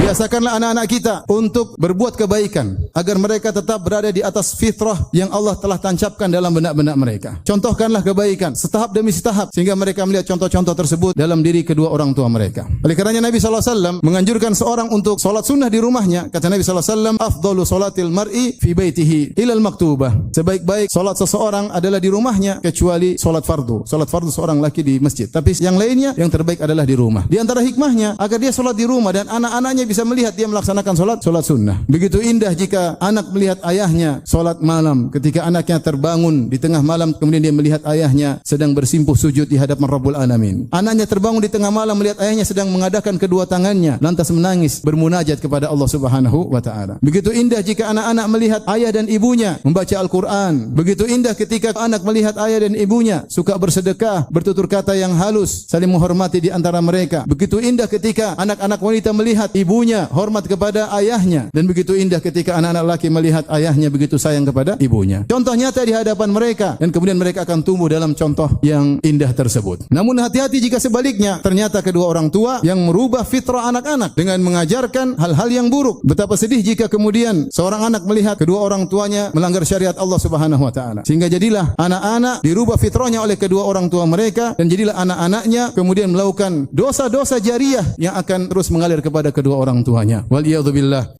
Biasakanlah anak-anak kita untuk berbuat kebaikan agar mereka tetap berada di atas fitrah yang Allah telah tancapkan dalam benak-benak mereka. Contohkanlah kebaikan setahap demi setahap sehingga mereka melihat contoh-contoh tersebut dalam diri kedua orang tua mereka. Oleh karenanya Nabi sallallahu alaihi wasallam menganjurkan seorang untuk salat sunnah di rumahnya. Kata Nabi sallallahu alaihi wasallam, "Afdalu salatil mar'i fi baitihi ilal maktubah." Sebaik-baik salat seseorang adalah di rumahnya kecuali salat fardu. Salat fardu seorang laki di masjid. Tapi yang lainnya yang terbaik adalah di rumah. Di antara hikmahnya agar dia salat di rumah dan anak-anaknya bisa melihat dia melaksanakan salat sunnah. Begitu indah jika anak melihat ayahnya salat malam, ketika anaknya terbangun di tengah malam kemudian dia melihat ayahnya sedang bersimpuh sujud di hadapan Rabbul Alamin. Anaknya terbangun di tengah malam melihat ayahnya sedang mengadakan kedua tangannya lantas menangis bermunajat kepada Allah Subhanahu wa taala. Begitu indah jika anak-anak melihat ayah dan ibunya membaca Al-Qur'an. Begitu indah ketika anak melihat ayah dan ibunya suka bersedekah, bertutur kata yang halus, saling menghormati di antara mereka. Begitu indah ketika anak-anak wanita melihat ibunya hormat kepada ayahnya, dan begitu indah ketika anak-anak laki melihat ayahnya begitu sayang kepada ibunya. Contoh nyata di hadapan mereka dan kemudian mereka akan tumbuh dalam contoh yang indah tersebut. Namun hati-hati jika sebaliknya ternyata kedua orang tua yang merubah fitrah anak-anak dengan mengajarkan hal-hal yang buruk. Betapa sedih jika kemudian seorang anak melihat kedua orang tuanya melanggar syariat Allah Subhanahu wa taala. Sehingga jadilah anak-anak dirubah fitrahnya oleh kedua orang tua mereka dan jadilah anak-anaknya kemudian melakukan dosa-dosa jariah yang akan terus mengalir kepada kedua orang tuanya. Wal iyadzu billah.